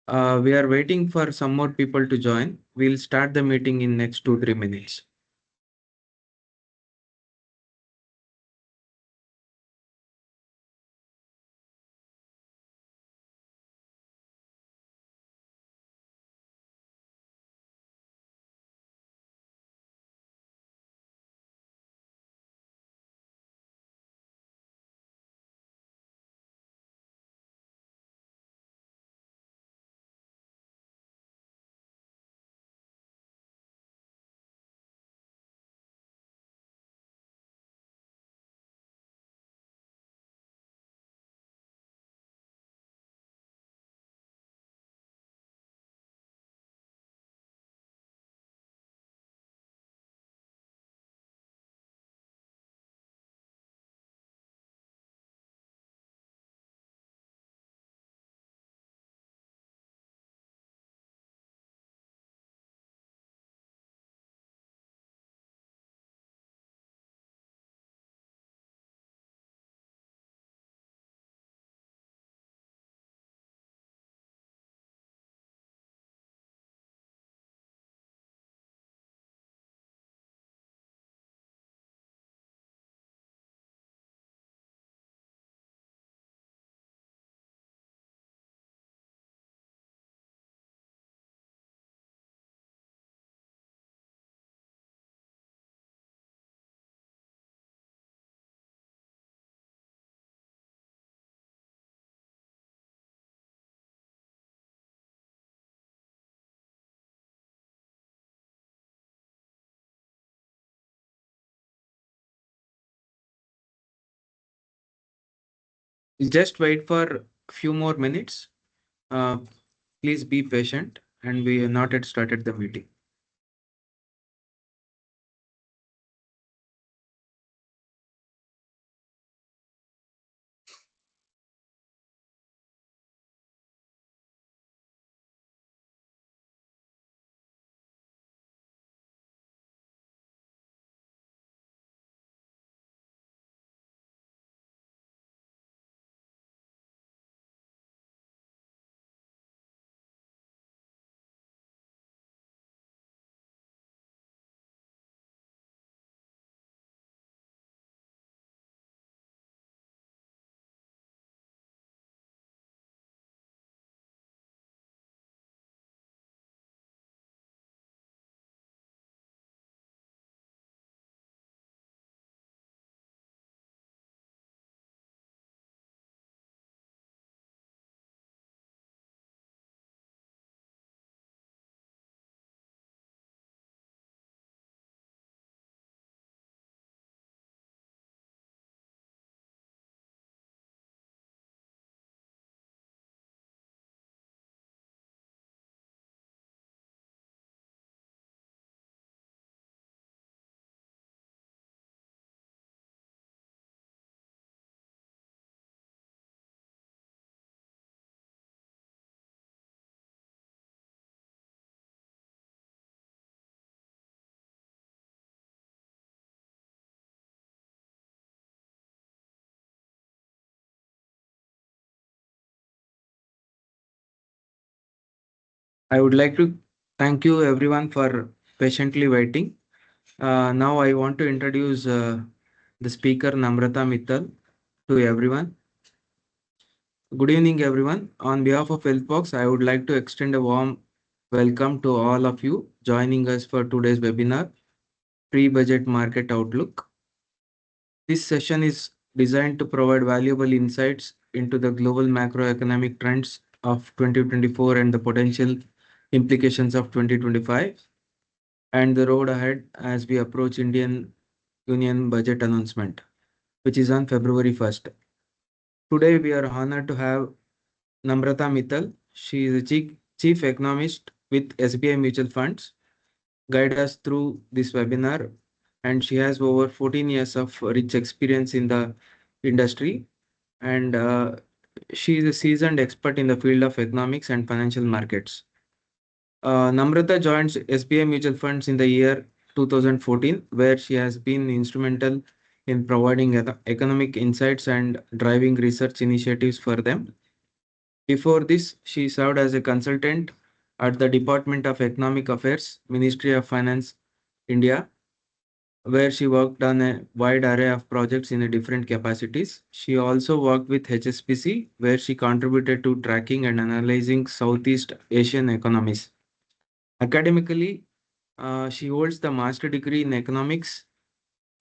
We are waiting for some more people to join. We'll start the meeting in next 2-3 minutes. Just wait for a few more minutes. Uh, Please be patient, and we have not yet started the meeting. I would like to thank you everyone for patiently waiting. Now I want to introduce the speaker Namrata Mittal to everyone. Good evening, everyone. On behalf of Healthbox, I would like to extend a warm welcome to all of you joining us for today's webinar, Pre-Budget Market Outlook. This session is designed to provide valuable insights into the global macroeconomic trends of 2024 and the potential implications of 2025 and the road ahead as we approach Indian Union budget announcement, which is on February 1st. Today, we are honored to have Namrata Mittal. She is a chief economist with SBI Mutual Funds, guide us through this webinar, and she has over 14 years of rich experience in the industry, and she is a seasoned expert in the field of economics and financial markets. Namrata joined SBI Mutual Funds in the year 2014, where she has been instrumental in providing economic insights and driving research initiatives for them. Before this, she served as a consultant at the Department of Economic Affairs, Ministry of Finance, India, where she worked on a wide array of projects in a different capacities. She also worked with HSBC, where she contributed to tracking and analyzing Southeast Asian economies. Academically, she holds the master degree in economics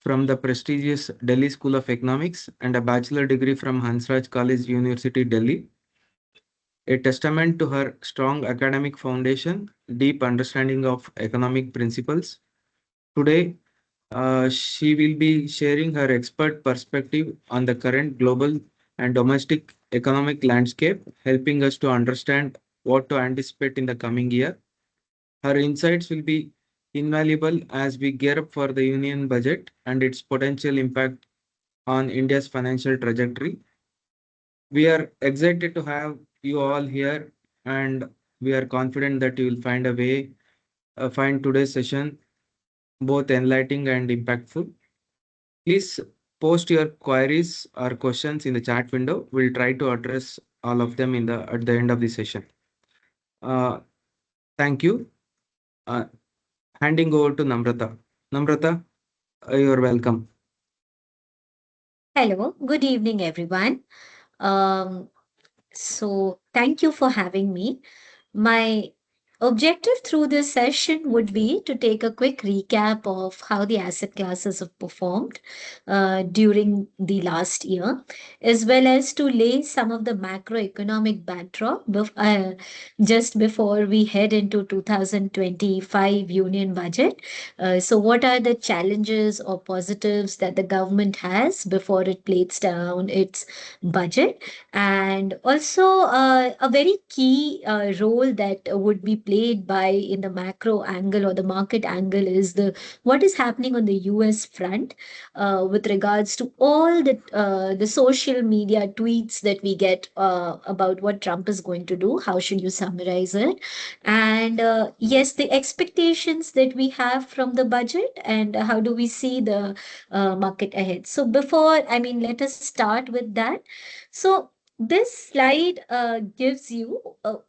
from the prestigious Delhi School of Economics and a bachelor degree from Hansraj College, University, Delhi, a testament to her strong academic foundation, deep understanding of economic principles. Today, she will be sharing her expert perspective on the current global and domestic economic landscape, helping us to understand what to anticipate in the coming year. Her insights will be invaluable as we gear up for the union budget and its potential impact on India's financial trajectory. We are excited to have you all here, and we are confident that you will find a way, find today's session both enlightening and impactful. Please post your queries or questions in the chat window. We'll try to address all of them in the at the end of the session. Uh, Thank you. Uh, Handing over to Namrata. Namrata, you're welcome. Hello, good evening, everyone. Um, Thank you for having me. My objective through this session would be to take a quick recap of how the asset classes have performed during the last year, as well as to lay some of the macroeconomic backdrop just before we head into 2025 union budget. So, what are the challenges or positives that the government has before it plates down its budget? And also a very key role that would be played by in the macro angle or the market angle is the what is happening on the US front with regards to all the social media tweets that we get about what Trump is going to do. How should you summarize it? And yes, the expectations that we have from the budget, and how do we see the market ahead. So let us start with that. So this slide gives you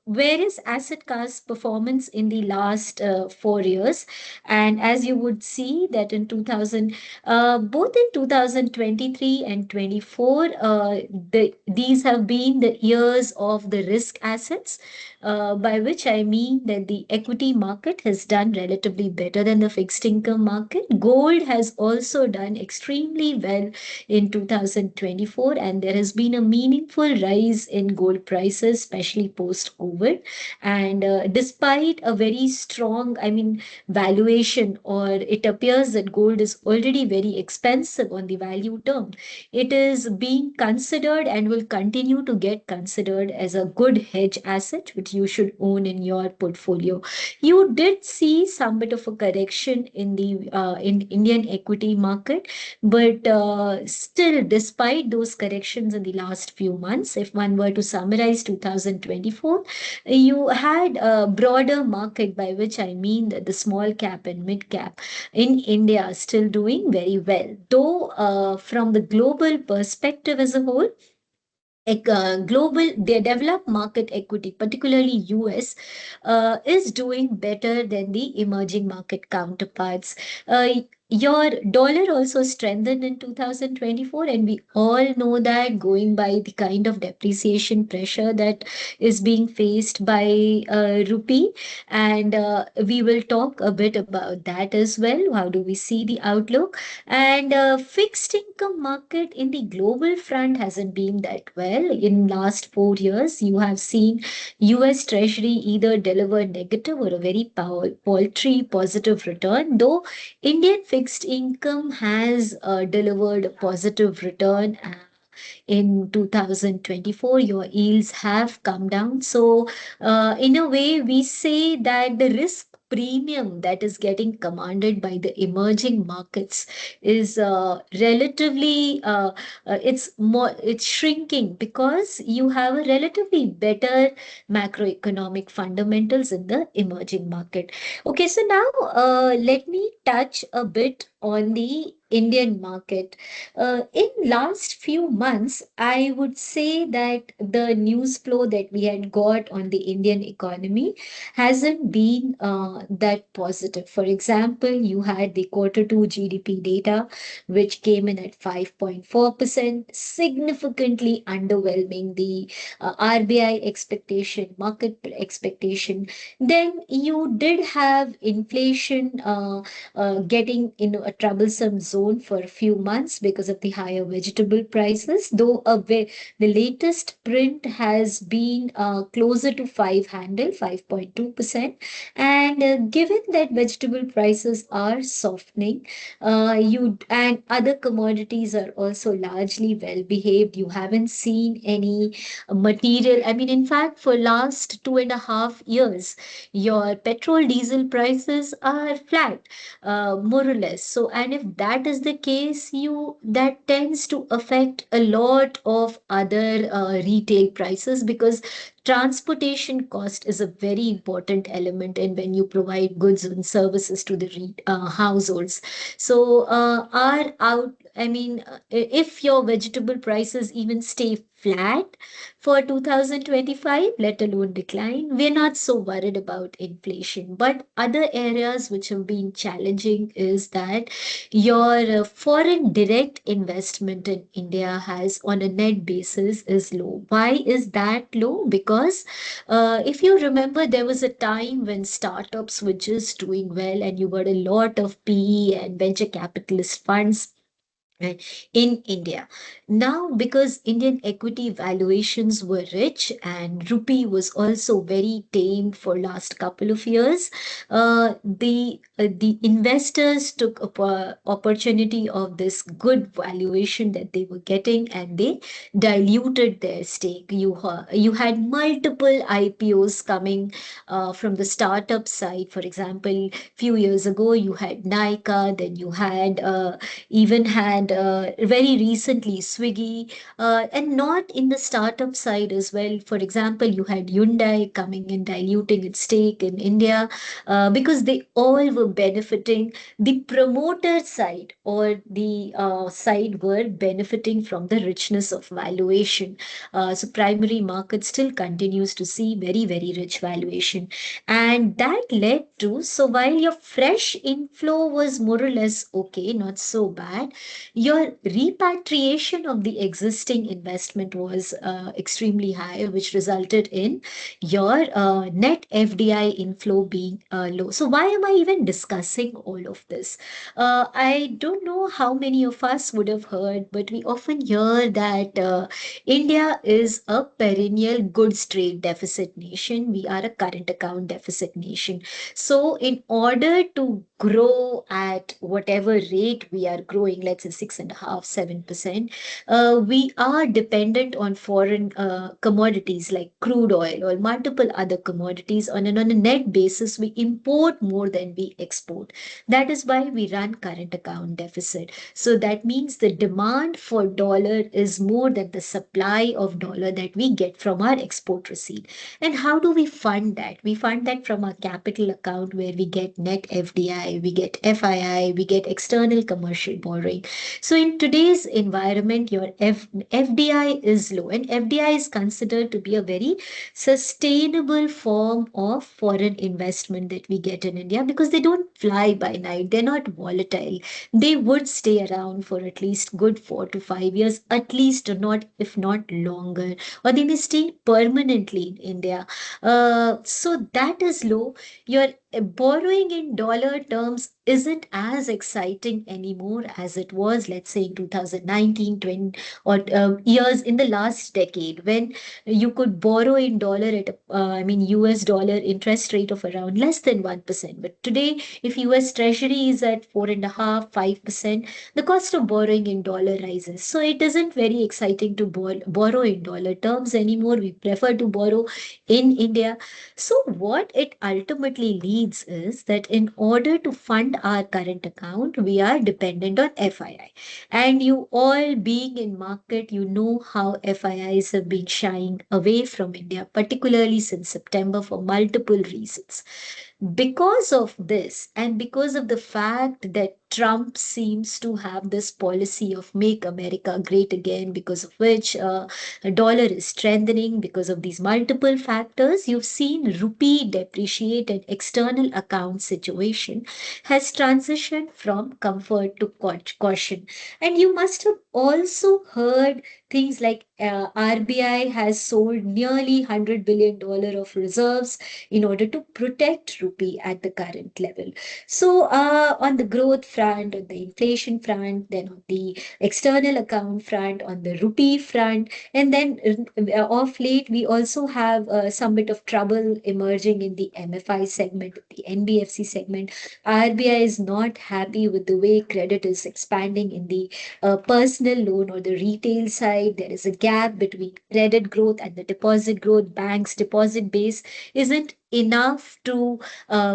various asset class performance in the last 4 years. And as you would see that in 2000, both in 2023 and 24, these have been the years of the risk assets, by which I mean that the equity market has done relatively better than the fixed income market. Gold has also done extremely well in 2024, and there has been a meaningful rise in gold prices, especially post COVID. And despite a very strong, valuation, or it appears that gold is already very expensive on the value term, it is being considered and will continue to get considered as a good hedge asset which you should own in your portfolio. You did see some bit of a correction in the in Indian equity market, but still, despite those corrections in the last few months, if one were to summarize 2024, you had a broader market, by which I mean that the small cap and mid cap in India still doing very well. Though, from the global perspective as a whole, global the developed market equity, particularly US, is doing better than the emerging market counterparts. Your dollar also strengthened in 2024, and we all know that, going by the kind of depreciation pressure that is being faced by rupee. And we will talk a bit about that as well. How do we see the outlook? And fixed income market in the global front hasn't been that well. In last 4 years, you have seen US Treasury either deliver negative or a very paltry positive return, though Indian fixed income has delivered a positive return. In 2024, your yields have come down. So, in a way, we say that the risk premium that is getting commanded by the emerging markets is relatively it's shrinking, because you have a relatively better macroeconomic fundamentals in the emerging market. Okay, so now let me touch a bit on the Indian market. In last few months, I would say that the news flow that we had got on the Indian economy hasn't been that positive. For example, you had the quarter two GDP data, which came in at 5.4%, significantly underwhelming the RBI expectation, market expectation. Then you did have inflation getting in a troublesome zone for a few months because of the higher vegetable prices, though the latest print has been closer to 5.2%. And given that vegetable prices are softening, you and other commodities are also largely well behaved. You haven't seen any material. I mean, in fact, for last 2.5 years, your petrol diesel prices are flat, more or less. So, and if that is the case, you that tends to affect a lot of other retail prices, because transportation cost is a very important element in when you provide goods and services to the households. So, are out. I mean, if your vegetable prices even stay flat for 2025, let alone decline, we're not so worried about inflation. But other areas which have been challenging is that your foreign direct investment in India has, on a net basis, is low. Why is that low? Because if you remember, there was a time when startups were just doing well, and you got a lot of PE and venture capitalist funds in India. Now, because Indian equity valuations were rich and rupee was also very tame for last couple of years, the investors took opportunity of this good valuation that they were getting, and they diluted their stake. You had multiple IPOs coming from the startup side. For example, few years ago you had Nykaa, then you had even had very recently Swiggy, and not in the startup side as well. For example, you had Hyundai coming and diluting its stake in India because they all were benefiting. The promoter side or the side were benefiting from the richness of valuation. So primary market still continues to see very, very rich valuation. And that led to, so while your fresh inflow was more or less okay, not so bad, your repatriation of the existing investment was extremely high, which resulted in your net FDI inflow being low. So why am I even discussing all of this? I don't know how many of us would have heard, but we often hear that India is a perennial goods trade deficit nation. We are a current account deficit nation. So, in order to grow at whatever rate we are growing, let's say 6.5, 7%, we are dependent on foreign commodities like crude oil or multiple other commodities. On a net basis, we import more than we export. That is why we run current account deficit. So that means the demand for dollar is more than the supply of dollar that we get from our export receipt. And how do we fund that? We fund that from our capital account, where we get net FDI, we get FII, we get external commercial borrowing. So in today's environment, your FDI is low, and FDI is considered to be a very sustainable form of foreign investment that we get in India, because they don't fly by night, they're not volatile. They would stay around for at least good 4 to 5 years, at least, or not, if not longer, or they may stay permanently in India. So that is low. Your borrowing in dollar terms isn't as exciting anymore as it was, let's say, in 2019, 20, or years in the last decade, when you could borrow in dollar at I mean, US dollar interest rate of around less than 1%. But today, if US Treasury is at 4.5, 5%, the cost of borrowing in dollar rises. So it isn't very exciting to borrow in dollar terms anymore. We prefer to borrow in India. So what it ultimately leads is that in order to fund our current account, we are dependent on FII. And you all being in market, you know how FIIs have been shying away from India, particularly since September, for multiple reasons. Because of this, and because of the fact that Trump seems to have this policy of make America great again, because of which the dollar is strengthening, because of these multiple factors, you've seen rupee depreciate, and external account situation has transitioned from comfort to caution. And you must have also heard things like RBI has sold nearly $100 billion of reserves in order to protect rupee at the current level. So on the growth front, on the inflation front, then on the external account front, on the rupee front, and then of late we also have some bit of trouble emerging in the MFI segment, the NBFC segment. RBI is not happy with the way credit is expanding in the personal loan or the retail side. There is a gap between credit growth and the deposit growth. Banks' deposit base isn't enough to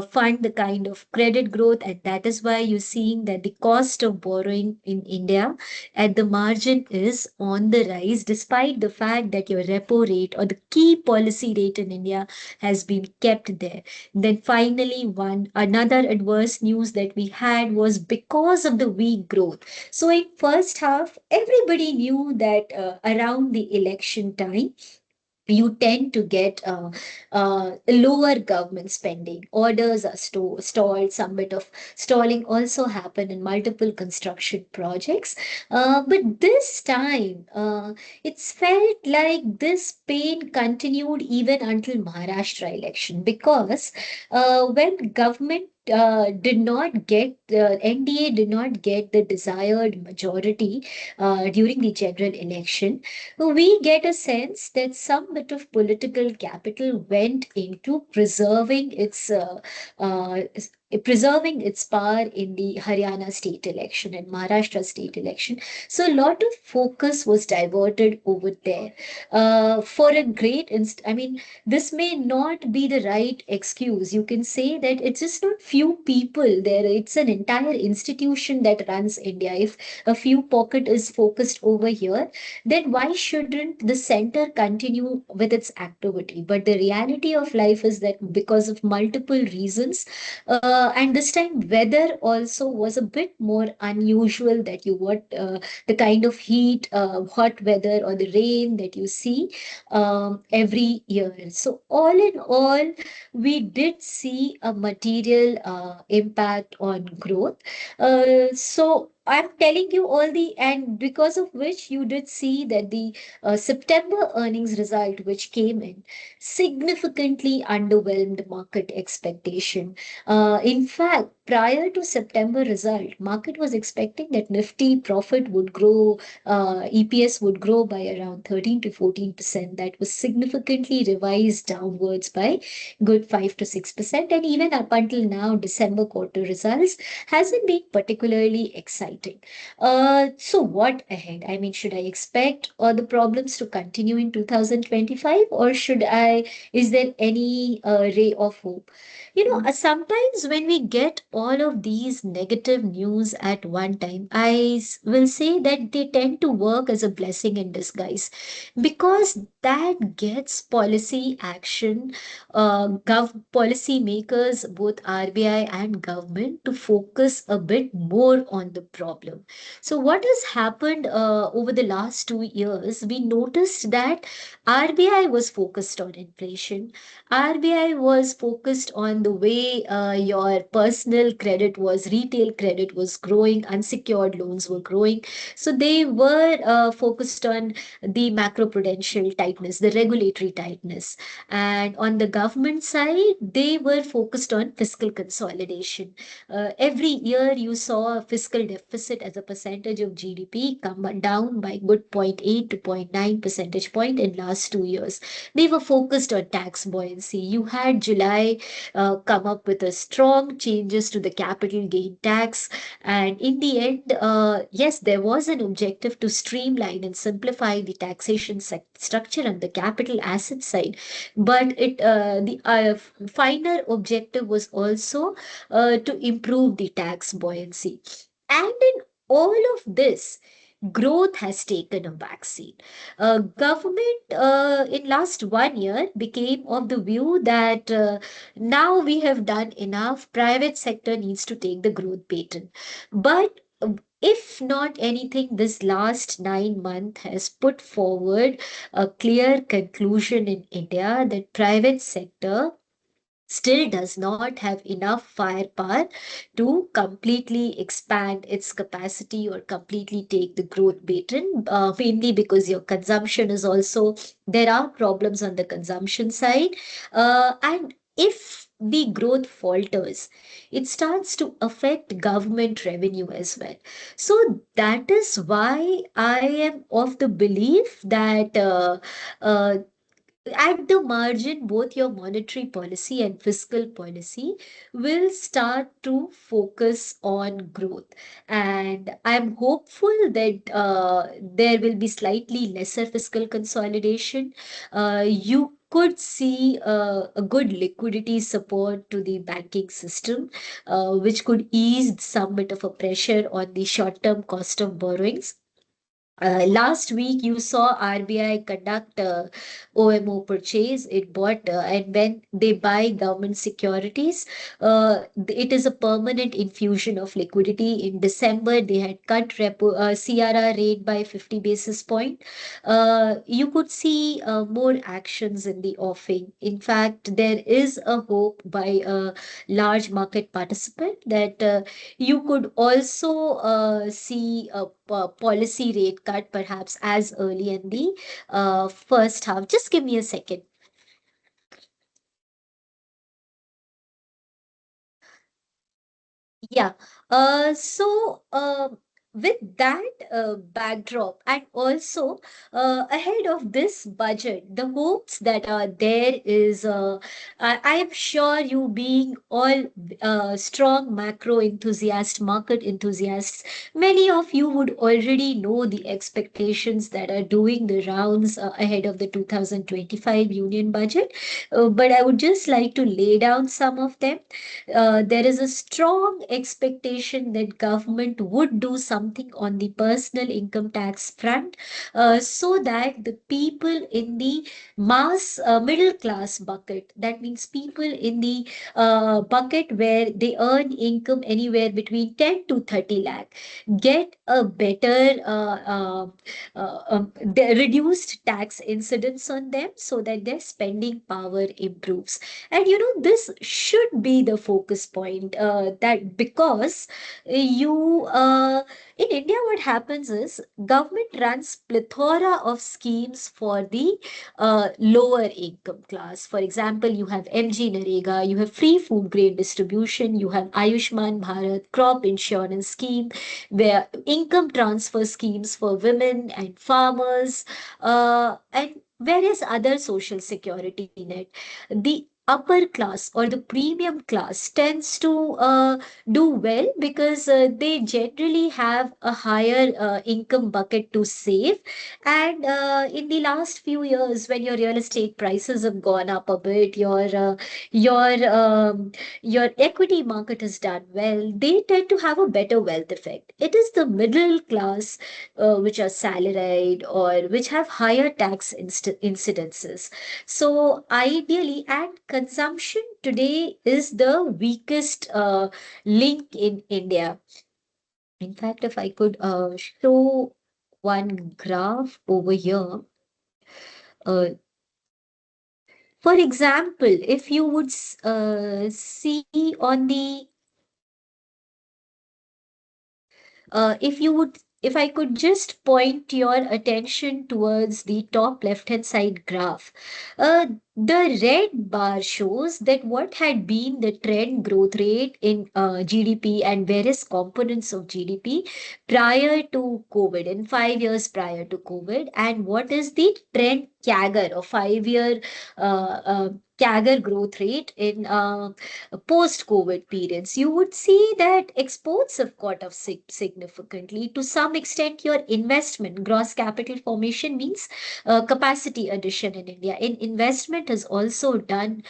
fund the kind of credit growth, and that is why you're seeing that the cost of borrowing in India at the margin is on the rise, despite the fact that your repo rate or the key policy rate in India has been kept there. Then finally, one another adverse news that we had was because of the weak growth. So in first half, everybody knew that around the election time, you tend to get lower government spending. Orders are stalled. Some bit of stalling also happened in multiple construction projects. But this time, it's felt like this pain continued even until Maharashtra election, because when government did not get the NDA did not get the desired majority during the general election, we get a sense that some bit of political capital went into uh, preserving its power in the Haryana state election and Maharashtra state election. So a lot of focus was diverted over there. For a I mean, this may not be the right excuse. You can say that it's just not few people there. It's an entire institution that runs India. If a few pocket is focused over here, then why shouldn't the center continue with its activity? But the reality of life is that because of multiple reasons, and this time weather also was a bit more unusual, that you what the kind of heat, hot weather or the rain that you see every year. So all in all, we did see a material impact on growth. So I'm telling you all and because of which you did see that the September earnings result, which came in, significantly underwhelmed market expectation. In fact, prior to September result, market was expecting that Nifty profit would grow, EPS would grow by around 13 to 14%. That was significantly revised downwards by good 5 to 6%. And even up until now, December quarter results hasn't been particularly exciting. So what ahead? I mean, should I expect the problems to continue in 2025, or is there any ray of hope? Sometimes when we get all of these negative news at one time, will say that they tend to work as a blessing in disguise, because that gets policy action, policy makers, both RBI and government, to focus a bit more on the problem. So what has happened over the last 2 years? We noticed that RBI was focused on inflation. RBI was focused on the way your personal credit retail credit was growing, unsecured loans were growing. So they were focused on the macroprudential tightness, the regulatory tightness. And on the government side, they were focused on fiscal consolidation. Every year, you saw a fiscal deficit as a percentage of GDP come down by good zero point 0.8 to zero point 0.9 percentage point in last 2 years. They were focused on tax buoyancy. You had July come up with a strong changes to the capital gain tax. And in the end, yes, there was an objective to streamline and simplify the taxation structure on the capital asset side. But the finer objective was also to improve the tax buoyancy. And in all of this, growth has taken a backseat. Government in last 1 year became of the view that now we have done enough. Private sector needs to take the growth baton. But if not anything, this last 9 months has put forward a clear conclusion in India that private sector still does not have enough firepower to completely expand its capacity or completely take the growth baton, mainly because your consumption is also, there are problems on the consumption side. And if the growth falters, it starts to affect government revenue as well. So that is why I am of the belief that uh, at the margin, both your monetary policy and fiscal policy will start to focus on growth. And I'm hopeful that there will be slightly lesser fiscal consolidation. You could see a good liquidity support to the banking system, which could ease some bit of a pressure on the short-term cost of borrowings. Last week, you saw RBI conduct OMO purchase. It bought, and when they buy government securities, it is a permanent infusion of liquidity. In December, they had cut CRR rate by 50 basis point. You could see more actions in the offing. In fact, there is a hope by a large market participant that you could also see a policy rate cut perhaps as early in the first half. Just give me a second. Yeah. With that backdrop, and also ahead of this budget, the hopes that are there is, I am sure you being all strong macro enthusiast, market enthusiasts, many of you would already know the expectations that are doing the rounds ahead of the 2025 union budget. But I would just like to lay down some of them. There is a strong expectation that government would do something on the personal income tax front, so that the people in the mass middle class bucket, that means people in the bucket where they earn income anywhere between 10 to 30 lakh, get a better the reduced tax incidence on them, so that their spending power improves. And this should be the focus point, that because you in India, what happens is government runs plethora of schemes for the lower income class. For example, you have MG Narega, you have free food grain distribution, you have Ayushman Bharat crop insurance scheme, where income transfer schemes for women and farmers, and various other social security net. The upper class or the premium class tends to do well because they generally have a higher income bucket to save. And in the last few years, when your real estate prices have gone up a bit, your equity market has done well, they tend to have a better wealth effect. It is the middle class which are salaried or which have higher tax incidences. So ideally, and consumption today is the weakest link in India. In fact, if I could show one graph over here, uh, for example, if you would see on the if you would, if I could just point your attention towards the top left-hand side graph, the red bar shows that what had been the trend growth rate in GDP and various components of GDP prior to COVID, in 5 years prior to COVID, and what is the trend CAGR or 5-year CAGR growth rate in post-COVID periods, you would see that exports have caught up significantly. To some extent, your investment, gross capital formation means capacity addition in India. In investment has also done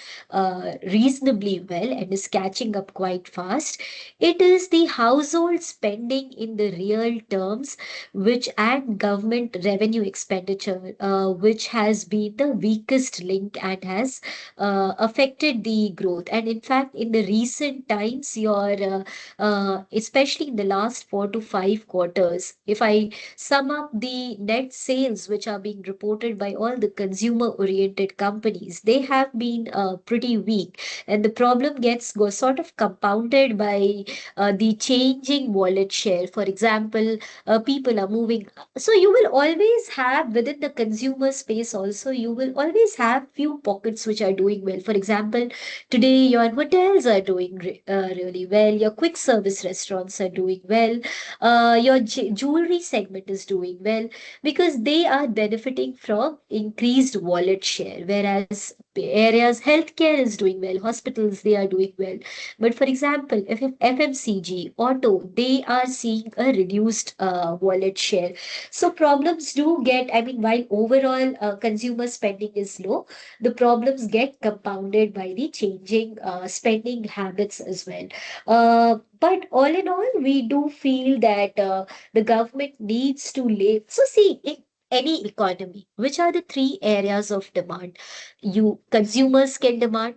reasonably well and is catching up quite fast. It is the household spending in the real terms, which and government revenue expenditure, which has been the weakest link and has affected the growth. And in fact, in the recent times, especially in the last 4 to 5 quarters, if I sum up the net sales which are being reported by all the consumer-oriented companies, they have been pretty weak. And the problem goes sort of compounded by the changing wallet share. For example, people are moving. So you will always have within the consumer space also, you will always have few pockets which are doing well. For example, today your hotels are doing really well, your quick service restaurants are doing well, your jewelry segment is doing well because they are benefiting from increased wallet share, whereas areas healthcare is doing well, hospitals they are doing well. But for example, if FMCG, auto, they are seeing a reduced wallet share. So problems do get, I mean, while overall consumer spending is low, the problems get compounded by the changing spending habits as well. But all in all, we do feel that the government needs to lay. So see, in any economy, which are the three areas of demand? You consumers can demand,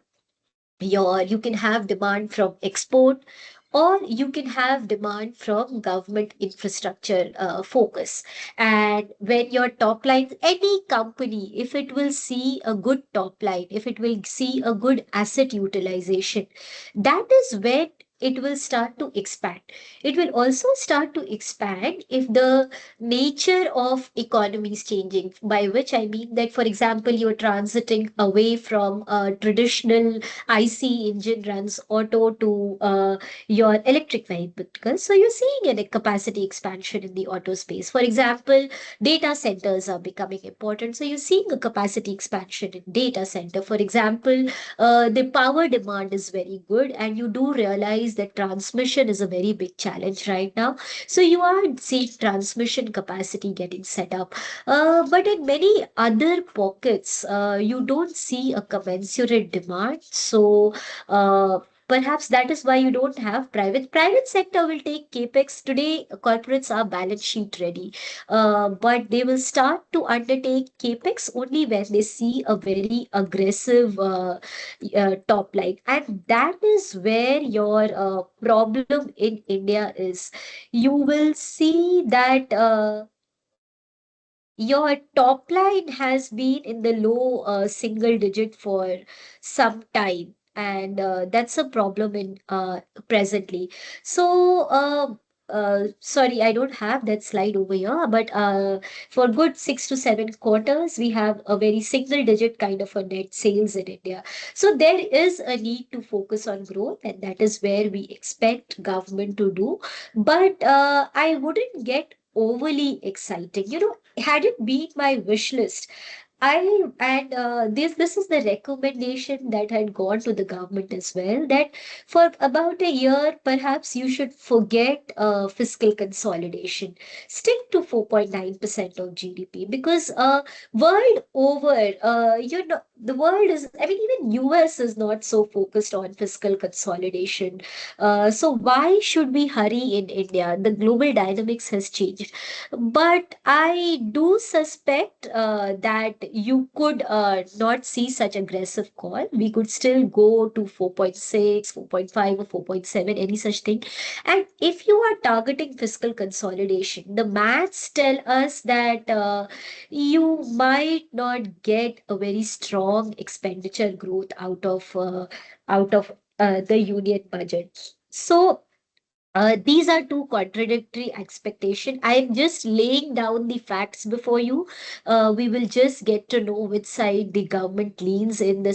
you can have demand from export, or you can have demand from government infrastructure focus. And when your top line, any company, if it will see a good top line, if it will see a good asset utilization, that is when it will start to expand. It will also start to expand if the nature of economy is changing, by which I mean that, for example, you're transiting away from traditional IC engine runs auto to your electric vehicles. So you're seeing a capacity expansion in the auto space. For example, data centers are becoming important. So you're seeing a capacity expansion in data center. For example, the power demand is very good, and you do realize that transmission is a very big challenge right now. So you are seeing transmission capacity getting set up. But in many other pockets, you don't see a commensurate demand. So perhaps that is why you don't have private sector will take capex. Today corporates are balance sheet ready, but they will start to undertake capex only when they see a very aggressive top line. And that is where your problem in India is. You will see that your top line has been in the low single digit for some time, and that's a problem in presently. So, sorry, I don't have that slide over here, but for good 6 to 7 quarters, we have a very single digit kind of a net sales in India. So there is a need to focus on growth, and that is where we expect government to do. But I wouldn't get overly exciting. Had it been my wish list, this is the recommendation that had gone to the government as well, that for about a year perhaps you should forget fiscal consolidation, stick to 4.9% of GDP, because world over, the world is, I mean, even US is not so focused on fiscal consolidation. So why should we hurry in India? The global dynamics has changed. But I do suspect that you could not see such aggressive call. We could still go to 4.6, 4.5, or 4.7, any such thing. And if you are targeting fiscal consolidation, the maths tell us that you might not get a very strong expenditure growth out of the union budget. So These are two contradictory expectations. I am just laying down the facts before you. We will just get to know which side the government leans in the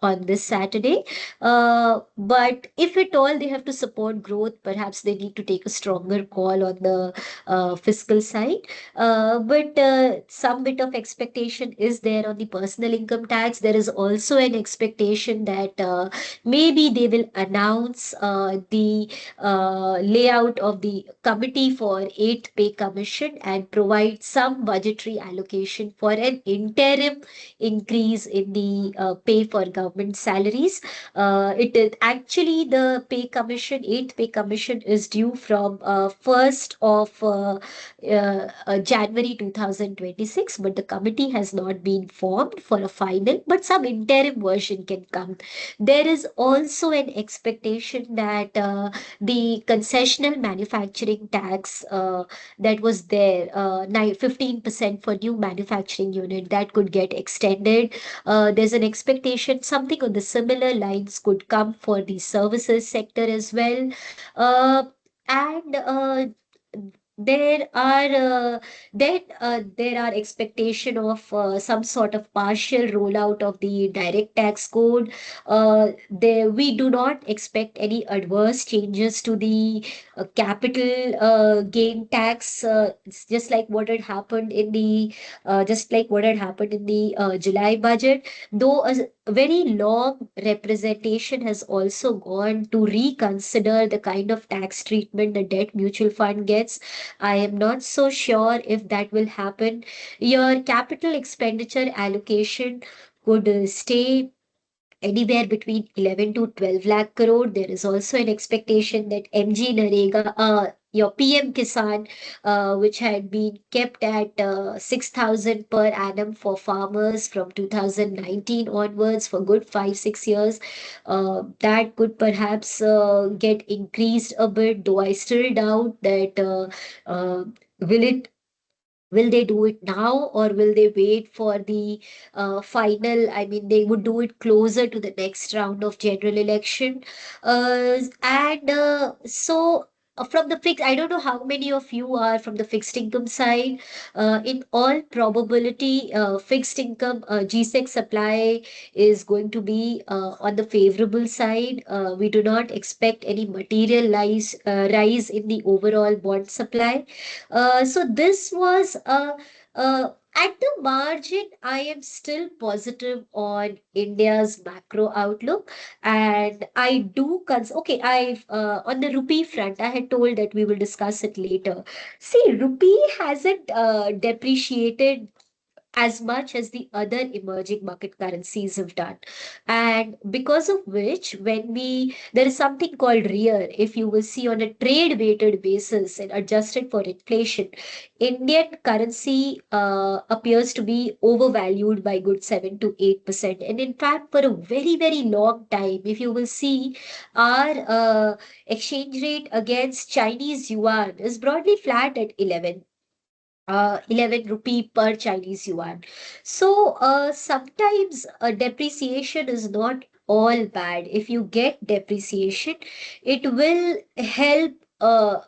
on this Saturday. But if at all they have to support growth, perhaps they need to take a stronger call on the fiscal side. But some bit of expectation is there on the personal income tax. There is also an expectation that maybe they will announce the layout of the committee for 8th pay commission and provide some budgetary allocation for an interim increase in the pay for government salaries. It is actually the pay commission, 8th pay commission is due from 1st of January 2026, but the committee has not been formed for a final, but some interim version can come. There is also an expectation that the concessional manufacturing tax that was there, 15% for new manufacturing unit, that could get extended. There's an expectation something on the similar lines could come for the services sector as well. And there are there are expectation of some sort of partial rollout of the direct tax code. There we do not expect any adverse changes to the capital gain tax. It's just like what had happened in the July budget. Though a very long representation has also gone to reconsider the kind of tax treatment the debt mutual fund gets. I am not so sure if that will happen. Your capital expenditure allocation could stay anywhere between 11 to 12 lakh crore. There is also an expectation that MG Narega, your PM Kisan, which had been kept at 6,000 per annum for farmers from 2019 onwards for good 5 6 years, that could perhaps get increased a bit, though I still doubt that will it will they do it now or will they wait for the final? I mean, they would do it closer to the next round of general election. And so from the fixed, I don't know how many of you are from the fixed income side. In all probability, fixed income GSEC supply is going to be on the favorable side. We do not expect any material rise in the overall bond supply. So this was at the margin, I am still positive on India's macro outlook, and I do okay. I On the rupee front, I had told that we will discuss it later. See, rupee hasn't depreciated as much as the other emerging market currencies have done. And because of which, there is something called REAR, if you will see on a trade weighted basis and adjusted for inflation, Indian currency appears to be overvalued by good 7 to 8%. And in fact, for a very, very long time, if you will see, our exchange rate against Chinese yuan is broadly flat at 11 rupee per Chinese yuan. So sometimes depreciation is not all bad. If you get depreciation, it will help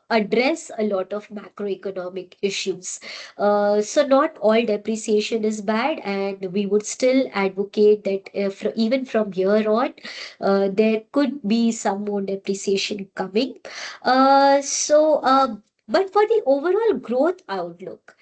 address a lot of macroeconomic issues. So not all depreciation is bad, and we would still advocate that if, even from here on, there could be some more depreciation coming. But for the overall growth outlook,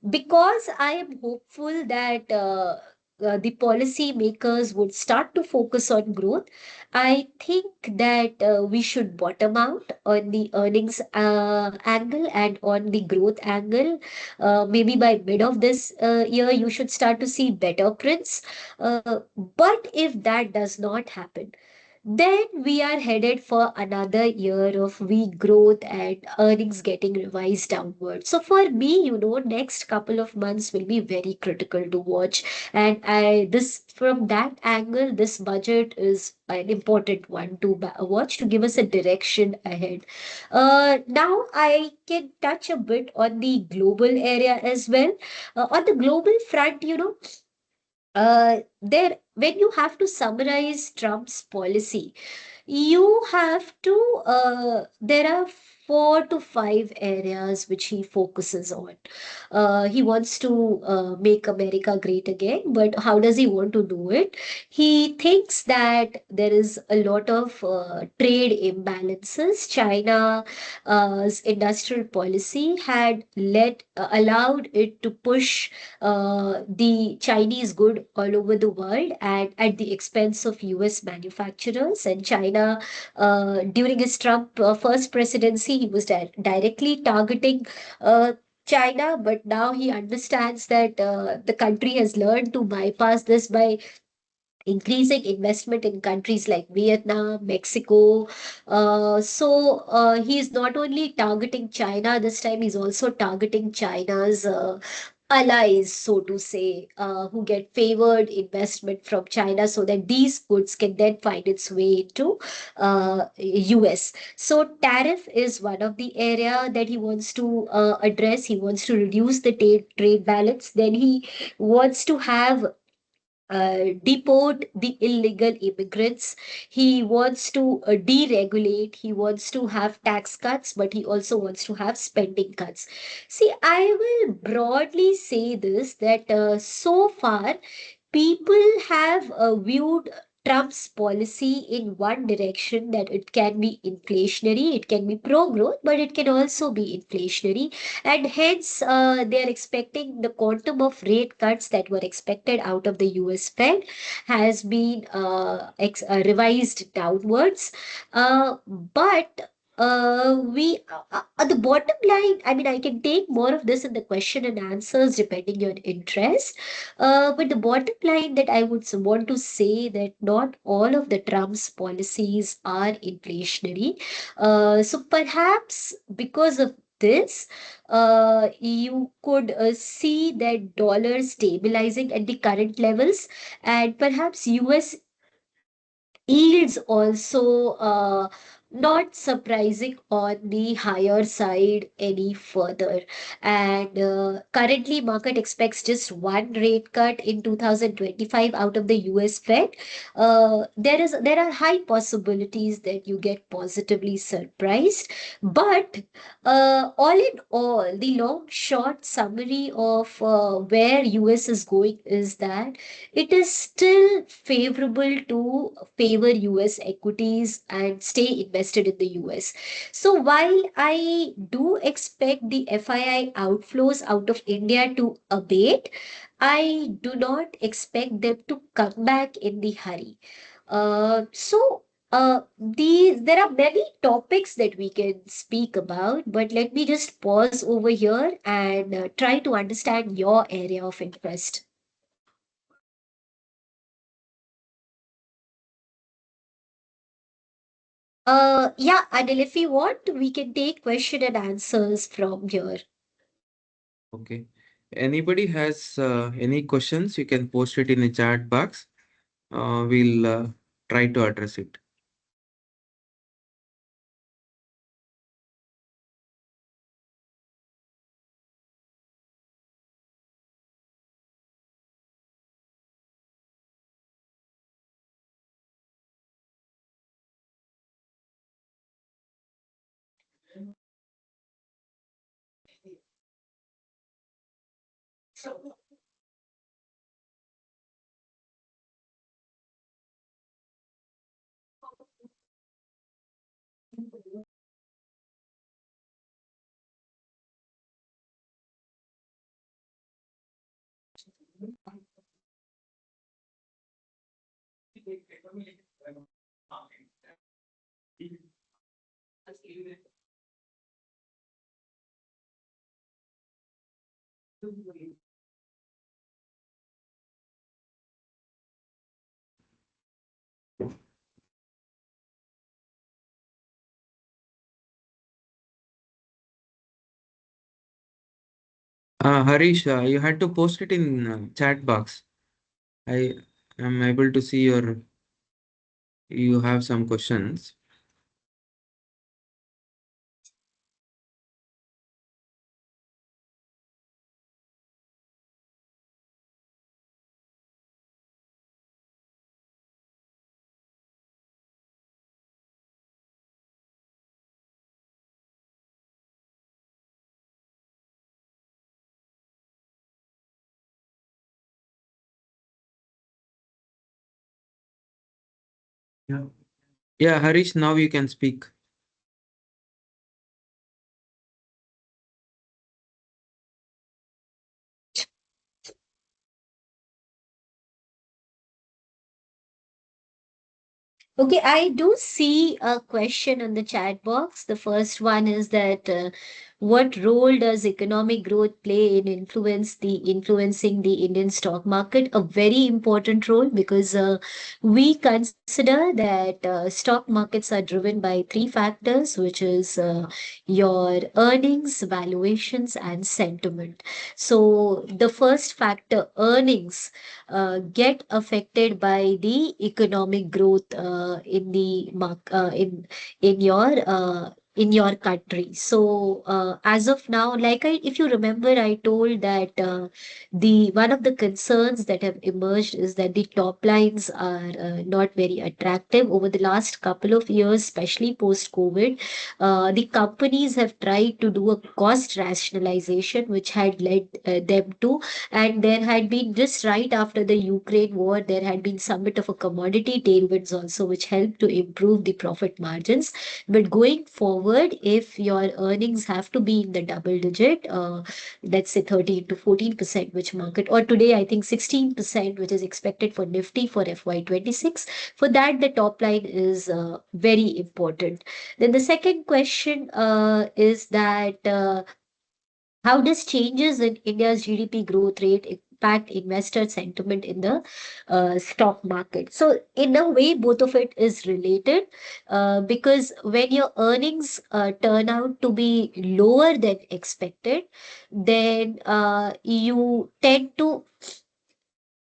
because I am hopeful that the policy makers would start to focus on growth, I think that we should bottom out on the earnings angle and on the growth angle. Maybe by mid of this year, you should start to see better prints. But if that does not happen, then we are headed for another year of weak growth and earnings getting revised downward. So for me, next couple of months will be very critical to watch. And from that angle, this budget is an important one to watch to give us a direction ahead. Now I can touch a bit on the global area as well. On the global front, uh, there, when you have to summarize Trump's policy, you have to, there are 4 to 5 areas which he focuses on. He wants to make America great again, but how does he want to do it? He thinks that there is a lot of trade imbalances. China's industrial policy had allowed it to push the Chinese good all over the world and at the expense of US manufacturers. And China, during his Trump first presidency, he was directly targeting China, but now he understands that the country has learned to bypass this by increasing investment in countries like Vietnam, Mexico. He's not only targeting China this time, he's also targeting China's allies, so to say, who get favored investment from China so that these goods can then find its way into US. So tariff is one of the area that he wants to address. He wants to reduce the trade balance. Then he wants to have deport the illegal immigrants. He wants to deregulate. He wants to have tax cuts, but he also wants to have spending cuts. See, I will broadly say this that so far people have viewed Trump's policy in one direction, that it can be inflationary, it can be pro growth, but it can also be inflationary. And hence, they are expecting the quantum of rate cuts that were expected out of the US Fed has been revised downwards. But the bottom line, I mean, I can take more of this in the question and answers depending on interest. But the bottom line that I would want to say that not all of the Trump's policies are inflationary. So perhaps because of this, you could see that dollar stabilizing at the current levels, and perhaps US yields also not surprising on the higher side any further. And currently, market expects just one rate cut in 2025 out of the US Fed. There are high possibilities that you get positively surprised. But all in all, the long short summary of where US is going is that it is still favorable to favor US equities and stay invested in the US. So while I do expect the FII outflows out of India to abate, I do not expect them to come back in the hurry. There are many topics that we can speak about, but let me just pause over here and try to understand your area of interest. Yeah, Anil, if you want, we can take question and answers from here. Okay. Anybody has any questions, you can post it in the chat box. We'll try to address it. Harish, you had to post it in chat box. I am able to see you have some questions. Yeah. Yeah, Harish, now you can speak. Okay, I do see a question in the chat box. The first one is that what role does economic growth play in influencing the Indian stock market? A very important role because we consider that stock markets are driven by three factors, which is your earnings, valuations, and sentiment. So the first factor, earnings, get affected by the economic growth in your country. So as of now, if you remember, I told that the one of the concerns that have emerged is that the top lines are not very attractive over the last couple of years, especially post COVID. The companies have tried to do a cost rationalization, which had led them to, and there had been, just right after the Ukraine war, there had been some bit of a commodity tailwinds also, which helped to improve the profit margins. But going forward, if your earnings have to be in the double digit, let's say 13 to 14%, which market, or today I think 16%, which is expected for Nifty for FY26, for that the top line is very important. Then the second question is that how does changes in India's GDP growth rate impact investor sentiment in the stock market? So, in a way, both of it is related because when your earnings turn out to be lower than expected, then you tend to,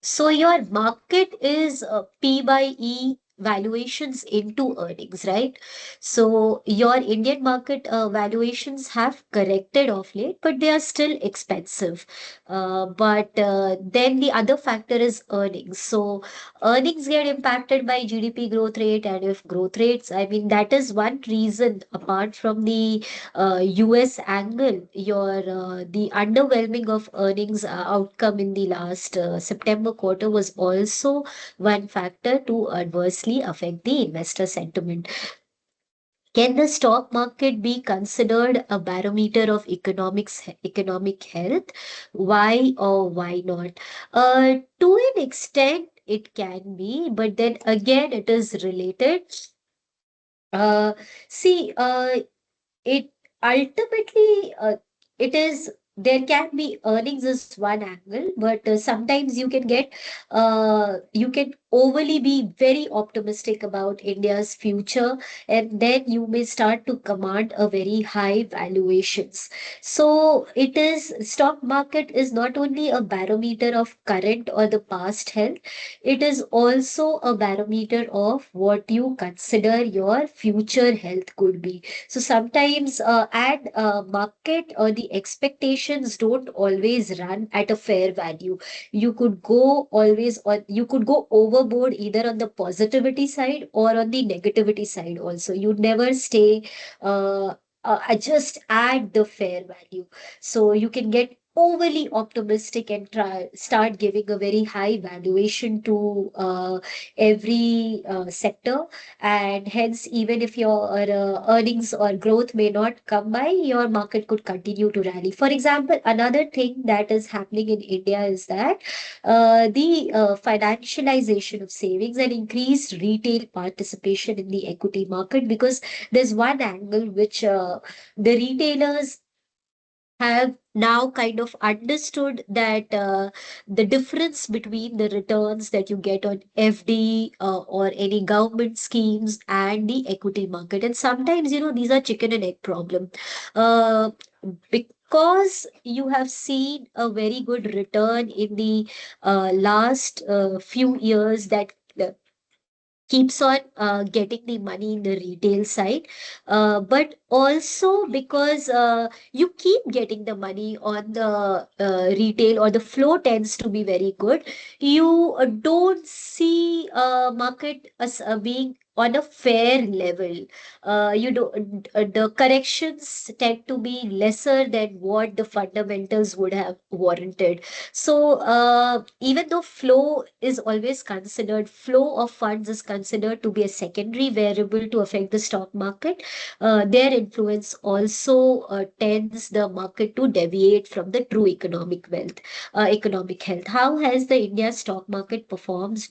so your market is P by E valuations into earnings, right? So your Indian market valuations have corrected of late, but they are still expensive. But then the other factor is earnings. So earnings get impacted by GDP growth rate, and if growth rates, I mean, that is one reason apart from the US angle, the underwhelming of earnings outcome in the last September quarter was also one factor to adversely affect the investor sentiment. Can the stock market be considered a barometer of economic health? Why or why not? To an extent, it can be, but then again, it is related. Uh, see, it ultimately it is, there can be earnings as one angle, but sometimes you can overly be very optimistic about India's future, and then you may start to command a very high valuations. So it is, stock market is not only a barometer of current or the past health, it is also a barometer of what you consider your future health could be. So sometimes and market or the expectations don't always run at a fair value. You could go always, or you could go overboard either on the positivity side or on the negativity side also. You never stay just at the fair value. So you can get overly optimistic and start giving a very high valuation to every sector, and hence even if your earnings or growth may not come by, your market could continue to rally. For example, another thing that is happening in India is that the financialization of savings and increased retail participation in the equity market, because there's one angle which the retailers have now kind of understood that the difference between the returns that you get on FD or any government schemes and the equity market. And sometimes, these are chicken and egg problem. Uh, because you have seen a very good return in the last few years, that keeps on getting the money in the retail side, but also because you keep getting the money on the retail, or the flow tends to be very good, you don't see market as being on a fair level. The corrections tend to be lesser than what the fundamentals would have warranted. So even though flow of funds is considered to be a secondary variable to affect the stock market, their influence also tends the market to deviate from the true economic health. How has the India stock market performed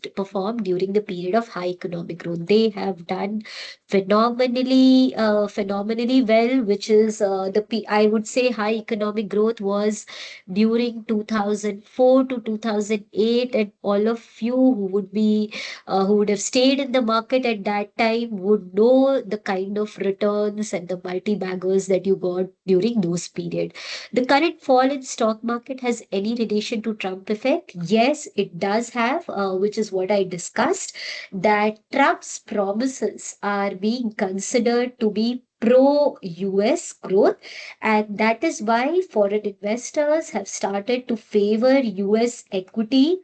during the period of high economic growth? They have done phenomenally well, which is I would say high economic growth was during 2004 to 2008, and all of you who would have stayed in the market at that time would know the kind of returns and the multi-baggers that you got during those period. The current fall in stock market has any relation to Trump effect? Yes, it does have, which is what I discussed, that Trump's promises are being considered to be pro-US growth, and that is why foreign investors have started to favor US equity.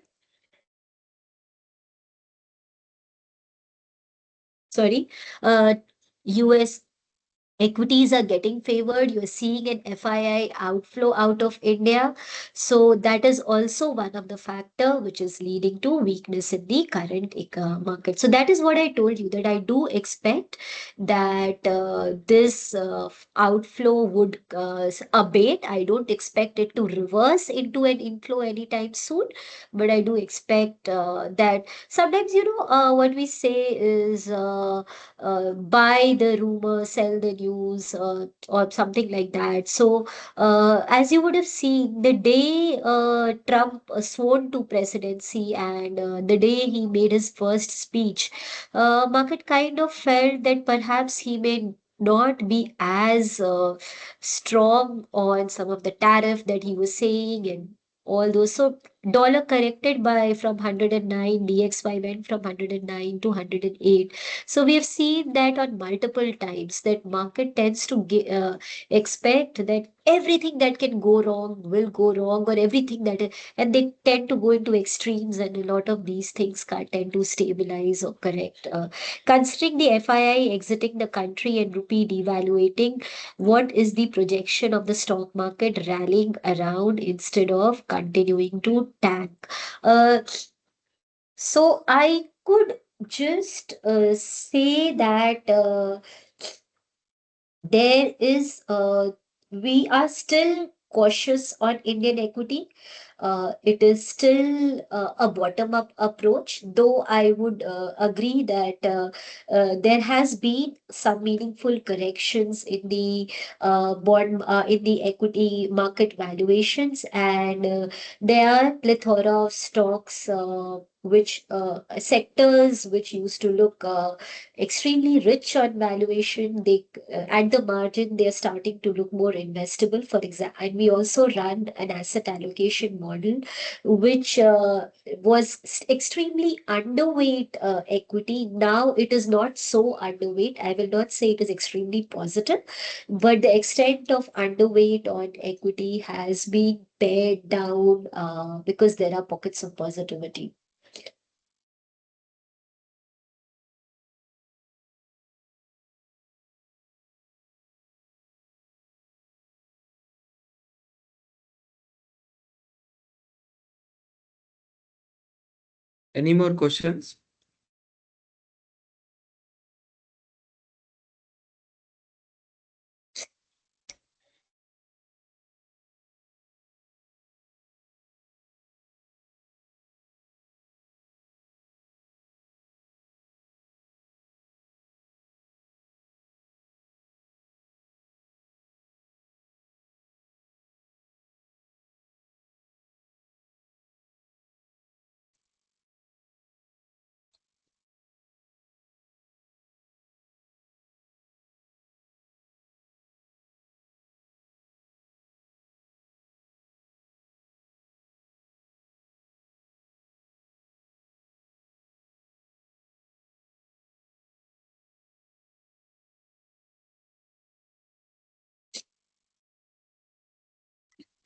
Sorry, uh, US equities are getting favored. You're seeing an FII outflow out of India. So that is also one of the factor which is leading to weakness in the current market. So that is what I told you, that I do expect that this outflow would abate. I don't expect it to reverse into an inflow anytime soon, but I do expect that sometimes, what we say is buy the rumor, sell the news, or something like that. So, as you would have seen, the day Trump sworn to presidency and the day he made his first speech, market kind of felt that perhaps he may not be as strong on some of the tariff that he was saying and all those. So dollar corrected by from 109, DXY went from 109 to 108. So we have seen that on multiple times that market tends to expect that everything that can go wrong will go wrong, or everything and they tend to go into extremes, and a lot of these things can tend to stabilize or correct. Considering the FII exiting the country and rupee devaluating, what is the projection of the stock market rallying around instead of continuing to tank? Uh, so I could just say that there is we are still cautious on Indian equity. It is still a bottom-up approach, though I would agree that there has been some meaningful corrections in the in the equity market valuations, and there are plethora of stocks which sectors which used to look extremely rich on valuation. They at the margin they are starting to look more investable. For example, and we also run an asset allocation model which was extremely underweight equity. Now it is not so underweight. I will not say it is extremely positive, but the extent of underweight on equity has been pared down because there are pockets of positivity. Any more questions?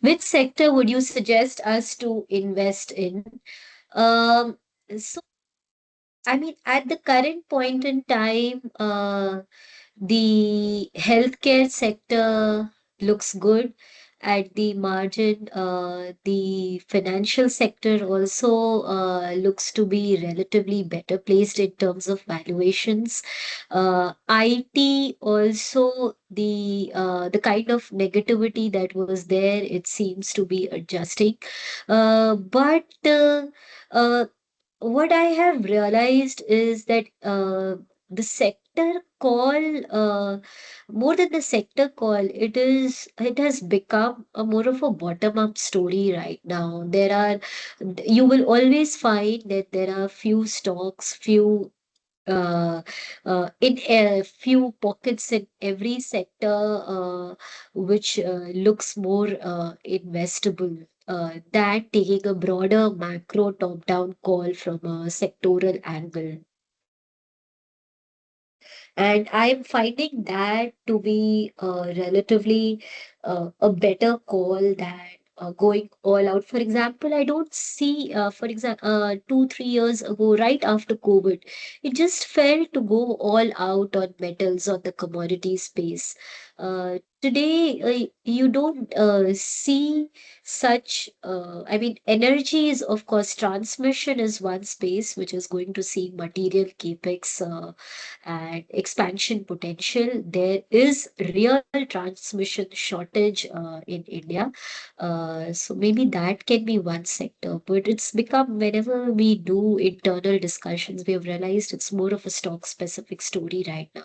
Which sector would you suggest us to invest in? Um, so I mean, at the current point in time, the healthcare sector looks good. At the margin, the financial sector also looks to be relatively better placed in terms of valuations. IT also, the kind of negativity that was there, it seems to be adjusting. But what I have realized is that the sector call, more than the sector call, it has become a more of a bottom-up story right now. You will always find that there are few stocks, uh, in a few pockets in every sector, which looks more investable than taking a broader macro top-down call from a sectoral angle. And I'm finding that to be relatively a better call than going all out. For example, I don't see, for example, 2, 3 years ago, right after COVID, it just felt to go all out on metals on the commodity space. Today, you don't see such, I mean, energy is, of course, transmission is one space which is going to see material capex and expansion potential. There is real transmission shortage in India. So maybe that can be one sector, but it's become whenever we do internal discussions, we have realized it's more of a stock specific story right now.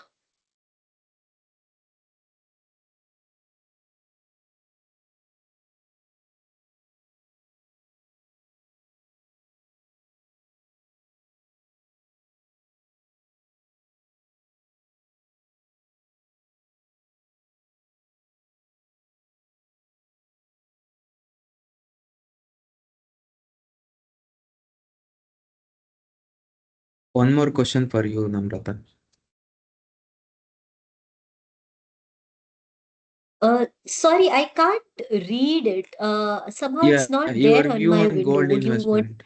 One more question for you, Namrata. Sorry, I can't read it. Somehow Yeah, it's not your there on view my on window. gold Would you want? investment.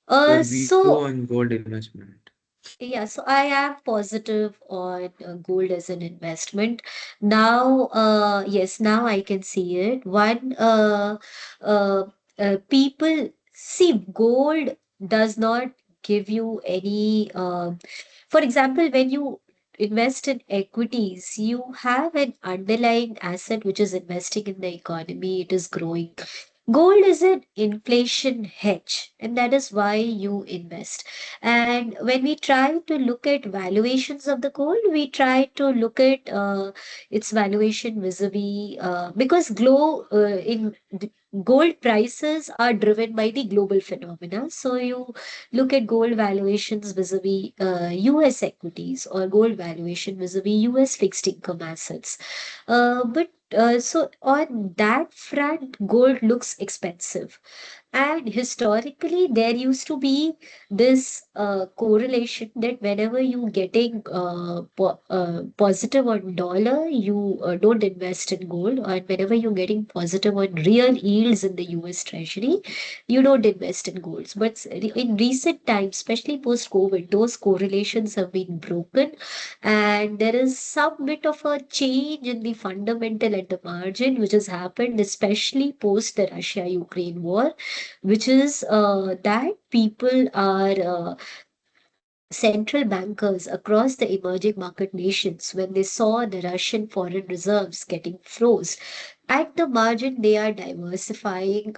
Your Uh, view so on gold investment. Yeah, so I am positive on gold as an investment. Now, yes, now I can see it. Uh, People see gold does not give you any, for example, when you invest in equities, you have an underlying asset which is investing in the economy, it is growing. Gold is an inflation hedge, and that is why you invest. And when we try to look at valuations of the gold, we try to look at its valuation vis-a-vis because gold prices are driven by the global phenomena. So you look at gold valuations vis-a-vis US equities or gold valuation vis-a-vis US fixed income assets. So on that front, gold looks expensive. And historically, there used to be this correlation that whenever you getting positive on dollar, you don't invest in gold, and whenever you're getting positive on real yields in the US Treasury, you don't invest in golds. But in recent times, especially post COVID, those correlations have been broken, and there is some bit of a change in the fundamental at the margin, which has happened, especially post the Russia-Ukraine war, which is that people are central bankers across the emerging market nations, when they saw the Russian foreign reserves getting froze, at the margin, they are diversifying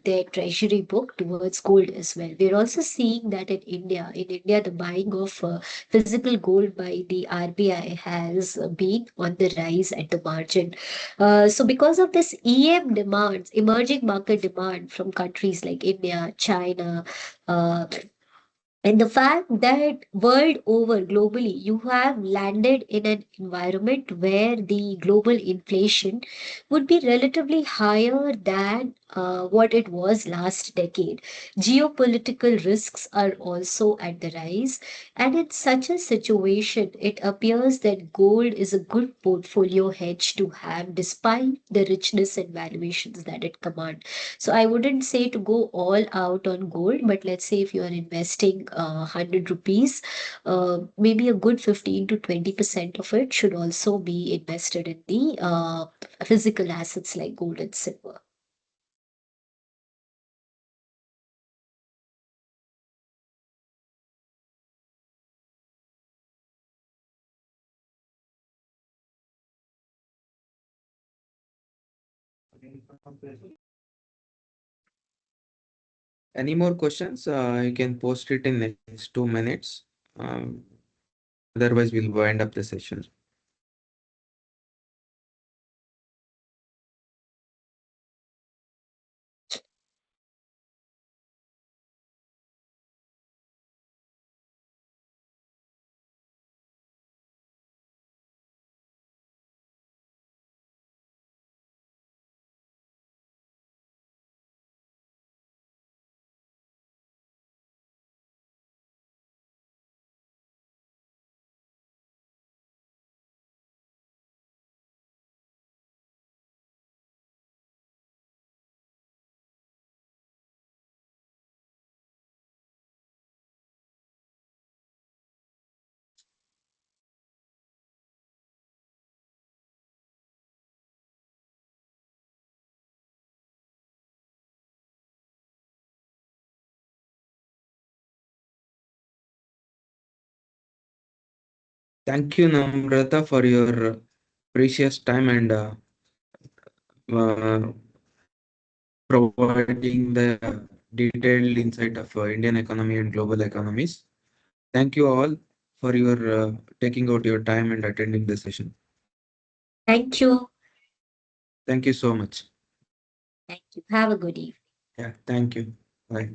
their treasury book towards gold as well. We're also seeing that in India. In India, the buying of physical gold by the RBI has been on the rise at the margin. So, because of this EM demands, emerging market demand from countries like India, China, uh, and the fact that world over, globally, you have landed in an environment where the global inflation would be relatively higher than what it was last decade. Geopolitical risks are also at the rise, and in such a situation, it appears that gold is a good portfolio hedge to have despite the richness and valuations that it commands. So I wouldn't say to go all out on gold, but let's say if you are investing 100 rupees, maybe a good 15 to 20% of it should also be invested in the physical assets like gold and silver. Any more questions? You can post it in next 2 minutes. Um, Otherwise, we'll wind up the session. Thank you, Namrata, for your precious time and uh, providing the detailed insight of Indian economy and global economies. Thank you all for your taking out your time and attending the session. Thank you. Thank you so much. Thank you. Have a good evening. Yeah, thank you. Bye.